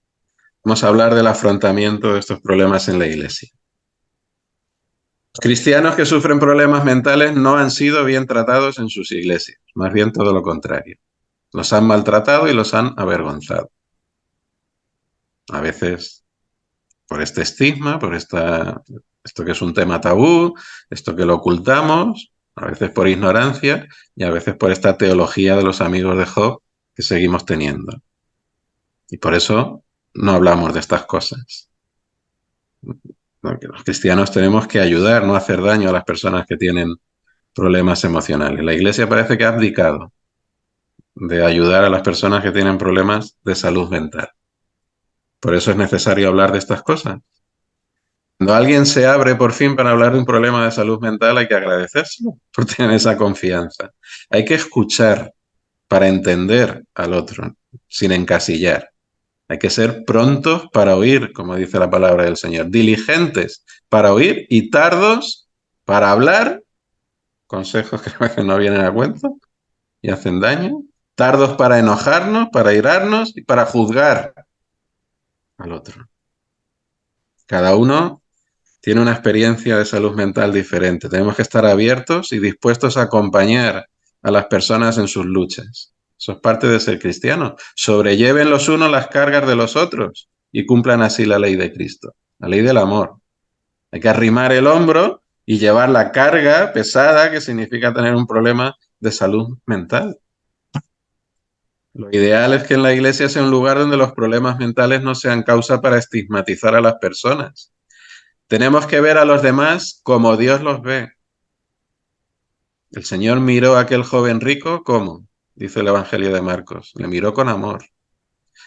vamos a hablar del afrontamiento de estos problemas en la Iglesia. Los cristianos que sufren problemas mentales no han sido bien tratados en sus iglesias, más bien todo lo contrario. Los han maltratado y los han avergonzado. A veces por este estigma, por esto que es un tema tabú, esto que lo ocultamos, a veces por ignorancia y a veces por esta teología de los amigos de Job que seguimos teniendo. Y por eso no hablamos de estas cosas. Los cristianos tenemos que ayudar, no hacer daño a las personas que tienen problemas emocionales. La Iglesia parece que ha abdicado de ayudar a las personas que tienen problemas de salud mental. Por eso es necesario hablar de estas cosas. Cuando alguien se abre por fin para hablar de un problema de salud mental, hay que agradecérselo por tener esa confianza. Hay que escuchar para entender al otro, sin encasillar. Hay que ser prontos para oír, como dice la palabra del Señor, diligentes para oír y tardos para hablar, consejos que a veces no vienen a cuento y hacen daño, tardos para enojarnos, para irarnos y para juzgar al otro. Cada uno tiene una experiencia de salud mental diferente. Tenemos que estar abiertos y dispuestos a acompañar a las personas en sus luchas. Eso es parte de ser cristiano. Sobrelleven los unos las cargas de los otros y cumplan así la ley de Cristo, la ley del amor. Hay que arrimar el hombro y llevar la carga pesada que significa tener un problema de salud mental. Lo ideal es que en la iglesia sea un lugar donde los problemas mentales no sean causa para estigmatizar a las personas. Tenemos que ver a los demás como Dios los ve. El Señor miró a aquel joven rico, ¿cómo? Dice el Evangelio de Marcos. Le miró con amor.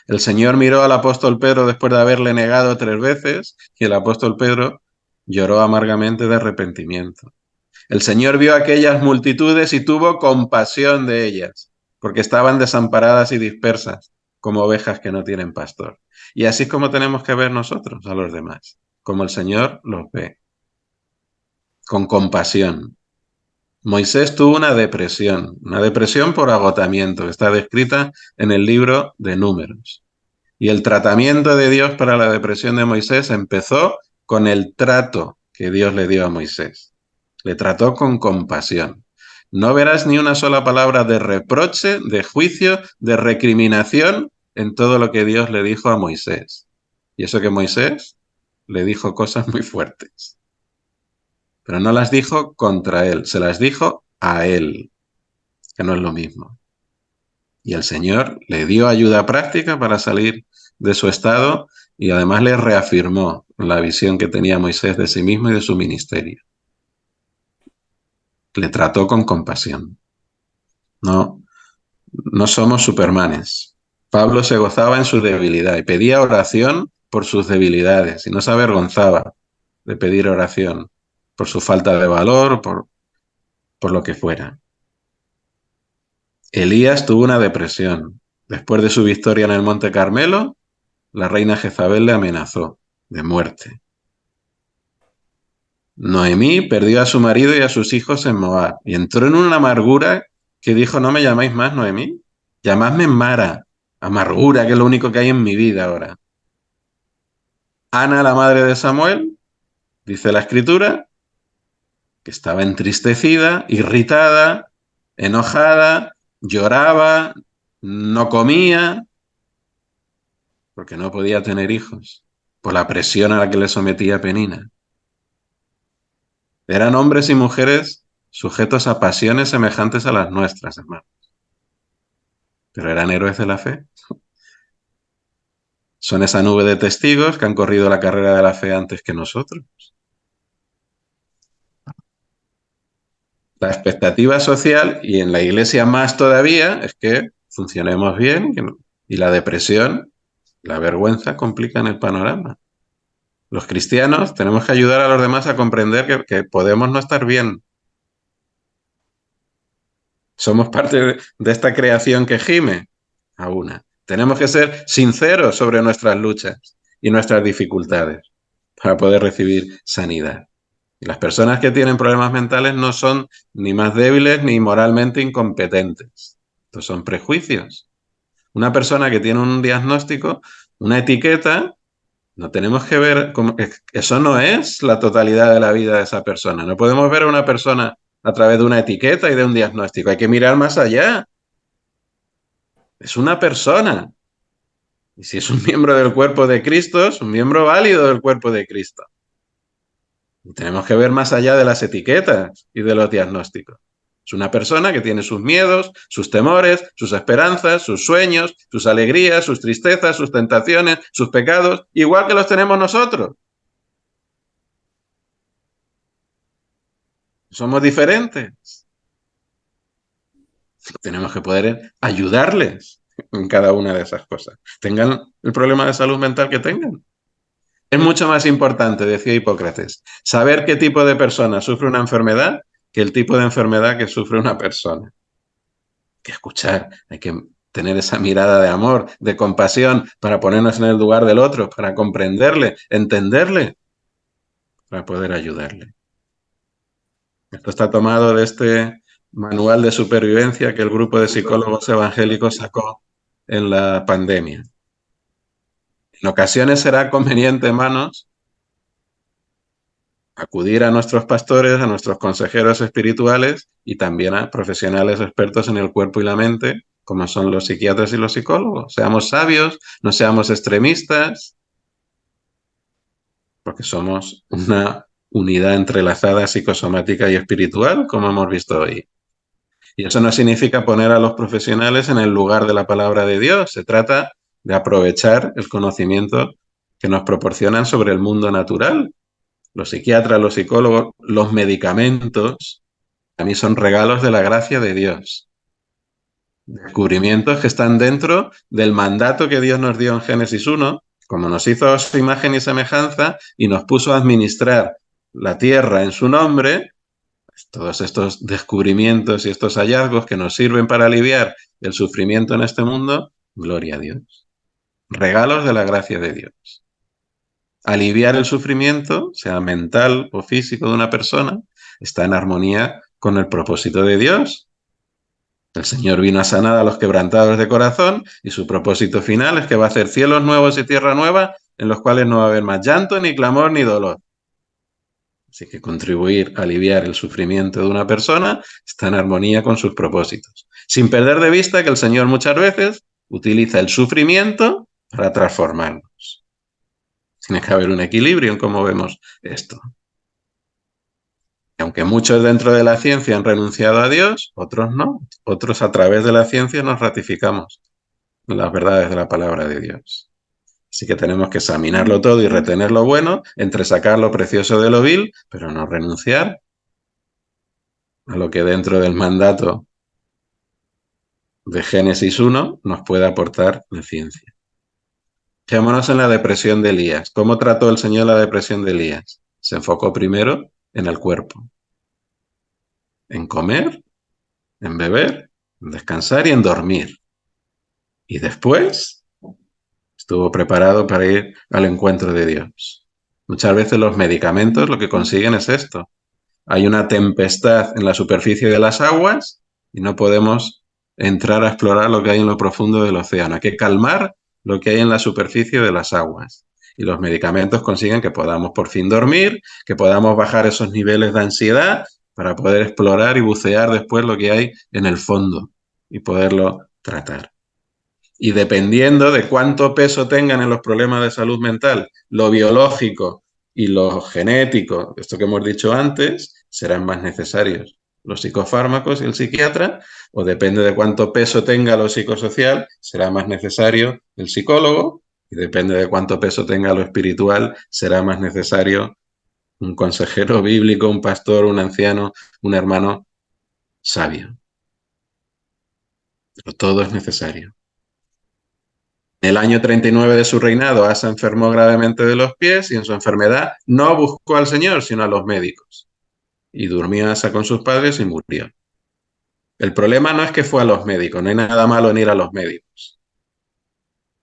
El Señor miró al apóstol Pedro después de haberle negado 3 veces y el apóstol Pedro lloró amargamente de arrepentimiento. El Señor vio a aquellas multitudes y tuvo compasión de ellas, porque estaban desamparadas y dispersas, como ovejas que no tienen pastor. Y así es como tenemos que ver nosotros a los demás, como el Señor los ve, con compasión. Moisés tuvo una depresión por agotamiento, que está descrita en el libro de Números. Y el tratamiento de Dios para la depresión de Moisés empezó con el trato que Dios le dio a Moisés. Le trató con compasión. No verás ni una sola palabra de reproche, de juicio, de recriminación en todo lo que Dios le dijo a Moisés. Y eso que Moisés le dijo cosas muy fuertes. Pero no las dijo contra él, se las dijo a él, que no es lo mismo. Y el Señor le dio ayuda práctica para salir de su estado y además le reafirmó la visión que tenía Moisés de sí mismo y de su ministerio. Le trató con compasión. No, no somos supermanes. Pablo se gozaba en su debilidad y pedía oración por sus debilidades y no se avergonzaba de pedir oración por su falta de valor, por lo que fuera. Elías tuvo una depresión. Después de su victoria en el Monte Carmelo, la reina Jezabel le amenazó de muerte. Noemí perdió a su marido y a sus hijos en Moab y entró en una amargura que dijo, no me llamáis más Noemí, llamadme Mara, amargura, que es lo único que hay en mi vida ahora. Ana, la madre de Samuel, dice la escritura, que estaba entristecida, irritada, enojada, lloraba, no comía, porque no podía tener hijos, por la presión a la que le sometía Penina. Eran hombres y mujeres sujetos a pasiones semejantes a las nuestras, hermanos. Pero eran héroes de la fe. Son esa nube de testigos que han corrido la carrera de la fe antes que nosotros. La expectativa social, y en la iglesia más todavía, es que funcionemos bien y la depresión, la vergüenza complican el panorama. Los cristianos tenemos que ayudar a los demás a comprender que podemos no estar bien. Somos parte de esta creación que gime a una. Tenemos que ser sinceros sobre nuestras luchas y nuestras dificultades para poder recibir sanidad. Y las personas que tienen problemas mentales no son ni más débiles ni moralmente incompetentes. Estos son prejuicios. Una persona que tiene un diagnóstico, una etiqueta, no tenemos que ver, eso no es la totalidad de la vida de esa persona. No podemos ver a una persona a través de una etiqueta y de un diagnóstico. Hay que mirar más allá. Es una persona. Y si es un miembro del cuerpo de Cristo, es un miembro válido del cuerpo de Cristo. Y tenemos que ver más allá de las etiquetas y de los diagnósticos. Es una persona que tiene sus miedos, sus temores, sus esperanzas, sus sueños, sus alegrías, sus tristezas, sus tentaciones, sus pecados, igual que los tenemos nosotros. Somos diferentes. Tenemos que poder ayudarles en cada una de esas cosas. Tengan el problema de salud mental que tengan. Es mucho más importante, decía Hipócrates, saber qué tipo de persona sufre una enfermedad que el tipo de enfermedad que sufre una persona. Hay que escuchar, hay que tener esa mirada de amor, de compasión, para ponernos en el lugar del otro, para comprenderle, entenderle, para poder ayudarle. Esto está tomado de este manual de supervivencia que el grupo de psicólogos evangélicos sacó en la pandemia. En ocasiones será conveniente, hermanos, acudir a nuestros pastores, a nuestros consejeros espirituales y también a profesionales expertos en el cuerpo y la mente, como son los psiquiatras y los psicólogos. Seamos sabios, no seamos extremistas, porque somos una unidad entrelazada psicosomática y espiritual, como hemos visto hoy. Y eso no significa poner a los profesionales en el lugar de la palabra de Dios. Se trata de aprovechar el conocimiento que nos proporcionan sobre el mundo natural. Los psiquiatras, los psicólogos, los medicamentos, a mí son regalos de la gracia de Dios. Descubrimientos que están dentro del mandato que Dios nos dio en Génesis 1, como nos hizo a su imagen y semejanza y nos puso a administrar la tierra en su nombre. Todos estos descubrimientos y estos hallazgos que nos sirven para aliviar el sufrimiento en este mundo, gloria a Dios. Regalos de la gracia de Dios. Aliviar el sufrimiento, sea mental o físico de una persona, está en armonía con el propósito de Dios. El Señor vino a sanar a los quebrantados de corazón y su propósito final es que va a hacer cielos nuevos y tierra nueva en los cuales no va a haber más llanto, ni clamor, ni dolor. Así que contribuir a aliviar el sufrimiento de una persona está en armonía con sus propósitos, sin perder de vista que el Señor muchas veces utiliza el sufrimiento para transformarnos. Tiene que haber un equilibrio en cómo vemos esto. Y aunque muchos dentro de la ciencia han renunciado a Dios, otros no. Otros a través de la ciencia nos ratificamos en las verdades de la palabra de Dios. Así que tenemos que examinarlo todo y retener lo bueno, entresacar lo precioso de lo vil, pero no renunciar a lo que dentro del mandato de Génesis 1 nos puede aportar la ciencia. Fijémonos en la depresión de Elías. ¿Cómo trató el Señor la depresión de Elías? Se enfocó primero en el cuerpo, en comer, en beber, en descansar y en dormir. Y después estuvo preparado para ir al encuentro de Dios. Muchas veces los medicamentos lo que consiguen es esto. Hay una tempestad en la superficie de las aguas y no podemos entrar a explorar lo que hay en lo profundo del océano. Hay que calmar lo que hay en la superficie de las aguas. Y los medicamentos consiguen que podamos por fin dormir, que podamos bajar esos niveles de ansiedad para poder explorar y bucear después lo que hay en el fondo y poderlo tratar. Y dependiendo de cuánto peso tengan en los problemas de salud mental, lo biológico y lo genético, esto que hemos dicho antes, serán más necesarios los psicofármacos y el psiquiatra, o depende de cuánto peso tenga lo psicosocial, será más necesario el psicólogo, y depende de cuánto peso tenga lo espiritual, será más necesario un consejero bíblico, un pastor, un anciano, un hermano sabio. Pero todo es necesario. En el año 39 de su reinado, Asa enfermó gravemente de los pies y en su enfermedad no buscó al Señor, sino a los médicos. Y durmió Asa con sus padres y murió. El problema no es que fue a los médicos, no hay nada malo en ir a los médicos.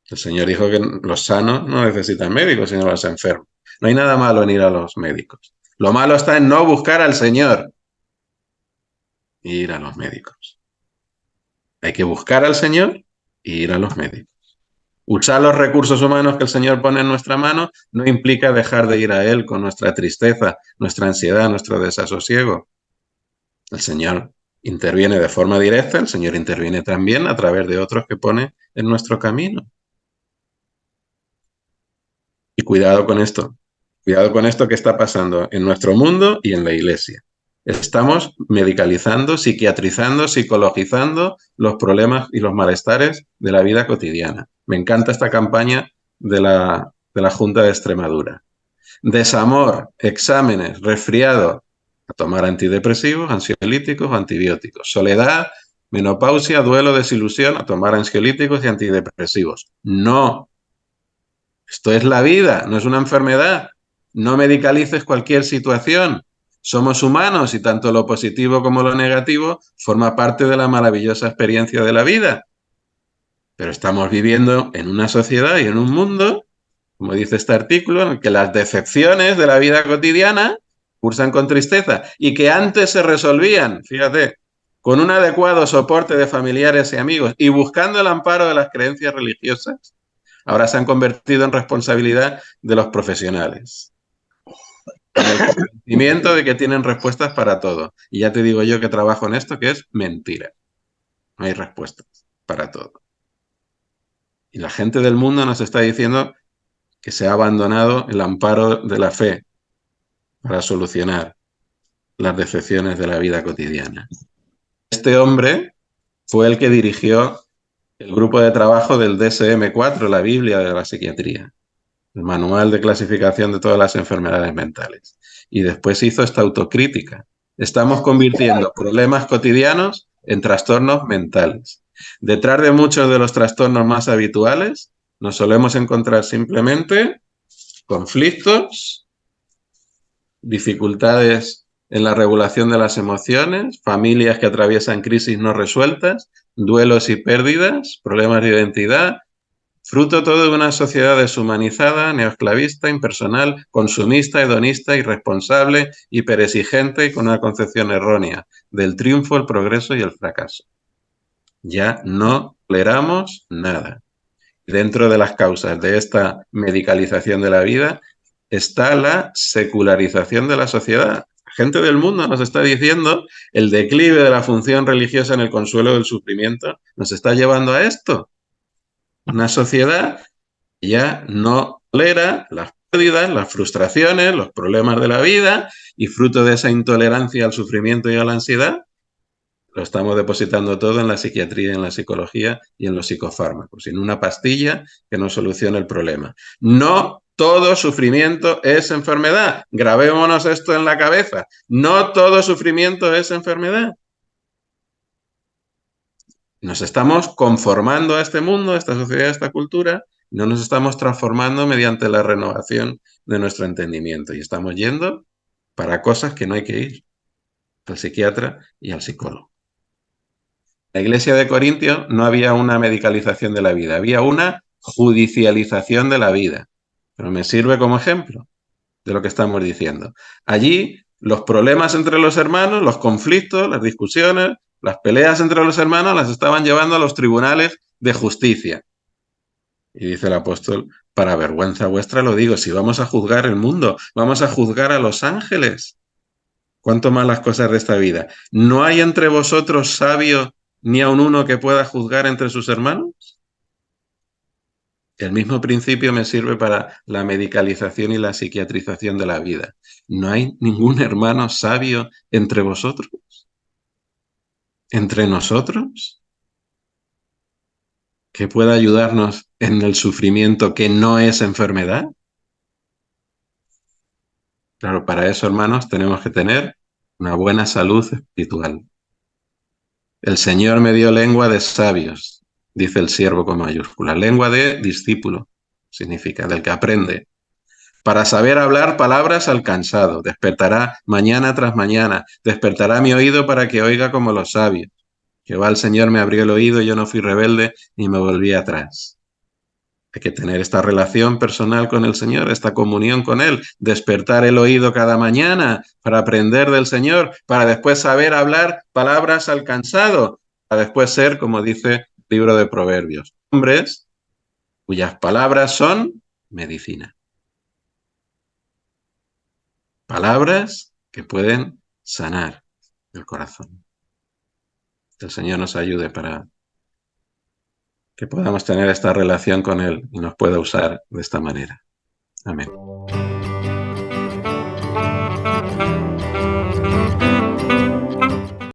El Señor dijo que los sanos no necesitan médicos, sino los enfermos. No hay nada malo en ir a los médicos. Lo malo está en no buscar al Señor y ir a los médicos. Hay que buscar al Señor y ir a los médicos. Usar los recursos humanos que el Señor pone en nuestra mano no implica dejar de ir a Él con nuestra tristeza, nuestra ansiedad, nuestro desasosiego. El Señor interviene de forma directa, el Señor interviene también a través de otros que pone en nuestro camino. Y cuidado con esto que está pasando en nuestro mundo y en la Iglesia. Estamos medicalizando, psiquiatrizando, psicologizando los problemas y los malestares de la vida cotidiana. Me encanta esta campaña de la Junta de Extremadura. Desamor, exámenes, resfriado, a tomar antidepresivos, ansiolíticos o antibióticos. Soledad, menopausia, duelo, desilusión, a tomar ansiolíticos y antidepresivos. No. Esto es la vida, no es una enfermedad. No medicalices cualquier situación. Somos humanos y tanto lo positivo como lo negativo forma parte de la maravillosa experiencia de la vida. Pero estamos viviendo en una sociedad y en un mundo, como dice este artículo, en el que las decepciones de la vida cotidiana cursan con tristeza y que antes se resolvían, fíjate, con un adecuado soporte de familiares y amigos y buscando el amparo de las creencias religiosas, ahora se han convertido en responsabilidad de los profesionales. Con el convencimiento de que tienen respuestas para todo. Y ya te digo yo que trabajo en esto, que es mentira. No hay respuestas para todo. Y la gente del mundo nos está diciendo que se ha abandonado el amparo de la fe para solucionar las decepciones de la vida cotidiana. Este hombre fue el que dirigió el grupo de trabajo del DSM-4, la Biblia de la psiquiatría, el manual de clasificación de todas las enfermedades mentales. Y después hizo esta autocrítica. Estamos convirtiendo problemas cotidianos en trastornos mentales. Detrás de muchos de los trastornos más habituales nos solemos encontrar simplemente conflictos, dificultades en la regulación de las emociones, familias que atraviesan crisis no resueltas, duelos y pérdidas, problemas de identidad, fruto todo de una sociedad deshumanizada, neoesclavista, impersonal, consumista, hedonista, irresponsable, hiperexigente y con una concepción errónea del triunfo, el progreso y el fracaso. Ya no toleramos nada. Dentro de las causas de esta medicalización de la vida está la secularización de la sociedad. La gente del mundo nos está diciendo el declive de la función religiosa en el consuelo del sufrimiento nos está llevando a esto. Una sociedad que ya no tolera las pérdidas, las frustraciones, los problemas de la vida y fruto de esa intolerancia al sufrimiento y a la ansiedad, lo estamos depositando todo en la psiquiatría, en la psicología y en los psicofármacos, en una pastilla que no soluciona el problema. No todo sufrimiento es enfermedad. Grabémonos esto en la cabeza. No todo sufrimiento es enfermedad. Nos estamos conformando a este mundo, a esta sociedad, a esta cultura, no nos estamos transformando mediante la renovación de nuestro entendimiento y estamos yendo para cosas que no hay que ir, al psiquiatra y al psicólogo. En la iglesia de Corintios no había una medicalización de la vida, había una judicialización de la vida. Pero me sirve como ejemplo de lo que estamos diciendo. Allí los problemas entre los hermanos, los conflictos, las discusiones, las peleas entre los hermanos las estaban llevando a los tribunales de justicia. Y dice el apóstol, para vergüenza vuestra lo digo, si vamos a juzgar el mundo, vamos a juzgar a los ángeles. ¿Cuánto más las cosas de esta vida? ¿No hay entre vosotros sabio ni aun uno que pueda juzgar entre sus hermanos? El mismo principio me sirve para la medicalización y la psiquiatrización de la vida. ¿No hay ningún hermano sabio entre vosotros? ¿Entre nosotros? ¿Que pueda ayudarnos en el sufrimiento que no es enfermedad? Claro, para eso, hermanos, tenemos que tener una buena salud espiritual. El Señor me dio lengua de sabios, dice el siervo con mayúscula. Lengua de discípulo, significa del que aprende. Para saber hablar palabras al cansado. Despertará mañana tras mañana. Despertará mi oído para que oiga como los sabios. Jehová el Señor me abrió el oído, yo no fui rebelde ni me volví atrás. Hay que tener esta relación personal con el Señor, esta comunión con Él, despertar el oído cada mañana para aprender del Señor, para después saber hablar palabras al cansado, para después ser, como dice el libro de Proverbios, hombres cuyas palabras son medicina. Palabras que pueden sanar el corazón. Que el Señor nos ayude para que podamos tener esta relación con Él y nos pueda usar de esta manera. Amén.